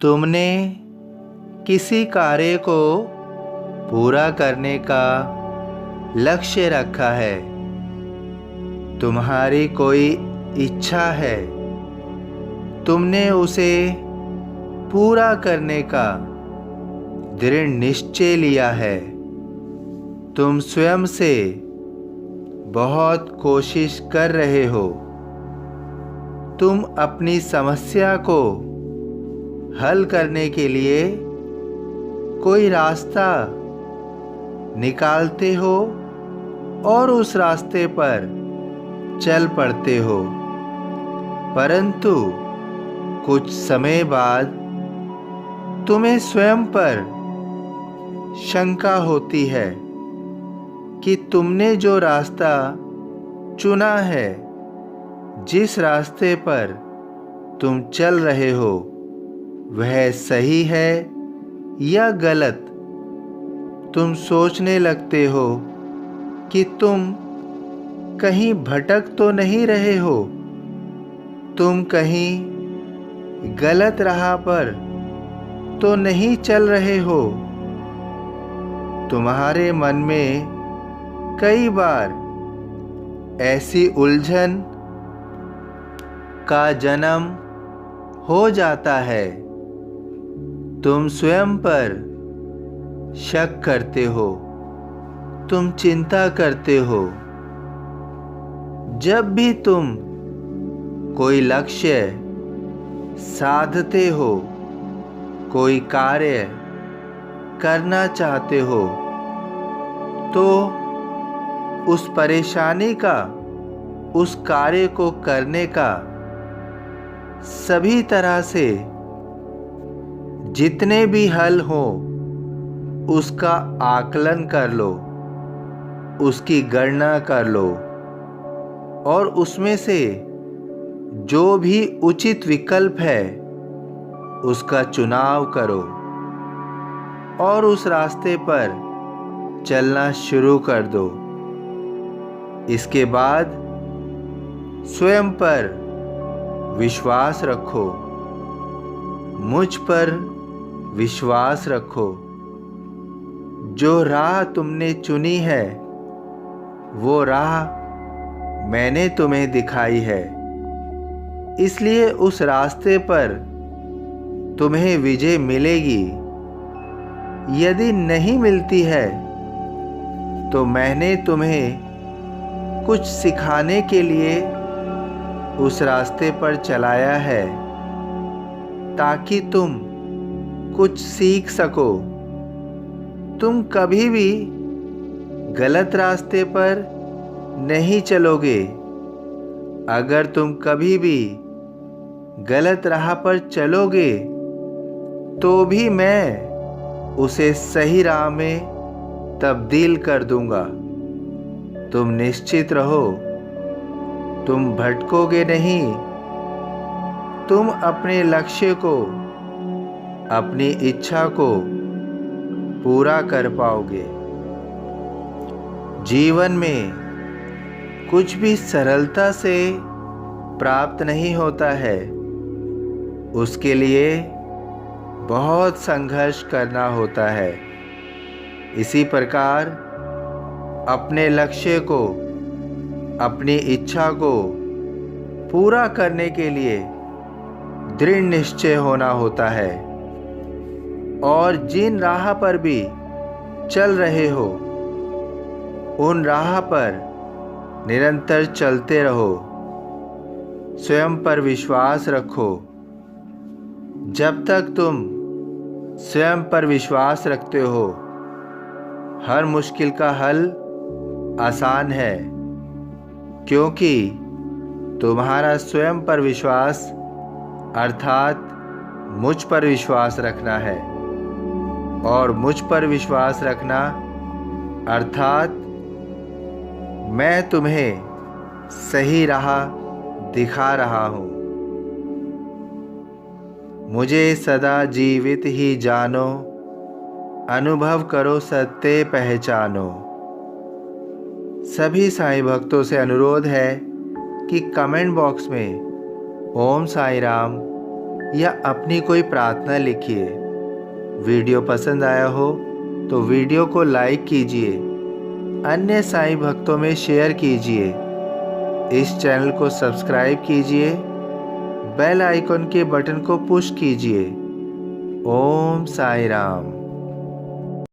तुमने किसी कार्य को पूरा करने का लक्ष्य रखा है। तुम्हारी कोई इच्छा है। तुमने उसे पूरा करने का दृढ़ निश्चय लिया है। तुम स्वयं से बहुत कोशिश कर रहे हो। तुम अपनी समस्या को हल करने के लिए कोई रास्ता निकालते हो और उस रास्ते पर चल पड़ते हो, परंतु कुछ समय बाद तुम्हें स्वयं पर शंका होती है कि तुमने जो रास्ता चुना है, जिस रास्ते पर तुम चल रहे हो, वह सही है या गलत। तुम सोचने लगते हो कि तुम कहीं भटक तो नहीं रहे हो, तुम कहीं गलत राह पर तो नहीं चल रहे हो। तुम्हारे मन में कई बार ऐसी उलझन का जन्म हो जाता है। तुम स्वयं पर शक करते हो, तुम चिंता करते हो। जब भी तुम कोई लक्ष्य साधते हो, कोई कार्य करना चाहते हो, तो उस परेशानी का, उस कार्य को करने का सभी तरह से जितने भी हल हो, उसका आकलन कर लो, उसकी गणना कर लो और उसमें से जो भी उचित विकल्प है उसका चुनाव करो और उस रास्ते पर चलना शुरू कर दो। इसके बाद स्वयं पर विश्वास रखो, मुझ पर विश्वास रखो। जो राह तुमने चुनी है, वो राह मैंने तुम्हें दिखाई है, इसलिए उस रास्ते पर तुम्हें विजय मिलेगी। यदि नहीं मिलती है तो मैंने तुम्हें कुछ सिखाने के लिए उस रास्ते पर चलाया है, ताकि तुम कुछ सीख सको। तुम कभी भी गलत रास्ते पर नहीं चलोगे। अगर तुम कभी भी गलत राह पर चलोगे तो भी मैं उसे सही राह में तब्दील कर दूंगा। तुम निश्चित रहो, तुम भटकोगे नहीं। तुम अपने लक्ष्य को, अपनी इच्छा को पूरा कर पाओगे। जीवन में कुछ भी सरलता से प्राप्त नहीं होता है, उसके लिए बहुत संघर्ष करना होता है। इसी प्रकार अपने लक्ष्य को, अपनी इच्छा को पूरा करने के लिए दृढ़ निश्चय होना होता है और जिन राह पर भी चल रहे हो, उन राह पर निरंतर चलते रहो। स्वयं पर विश्वास रखो। जब तक तुम स्वयं पर विश्वास रखते हो, हर मुश्किल का हल आसान है, क्योंकि तुम्हारा स्वयं पर विश्वास अर्थात मुझ पर विश्वास रखना है, और मुझ पर विश्वास रखना अर्थात मैं तुम्हें सही राह दिखा रहा हूँ। मुझे सदा जीवित ही जानो, अनुभव करो सत्य पहचानो। सभी साईं भक्तों से अनुरोध है कि कमेंट बॉक्स में ओम साईं राम या अपनी कोई प्रार्थना लिखिए। वीडियो पसंद आया हो तो वीडियो को लाइक कीजिए, अन्य साईं भक्तों में शेयर कीजिए। इस चैनल को सब्सक्राइब कीजिए, बेल आइकन के बटन को पुश कीजिए। ओम साईं राम।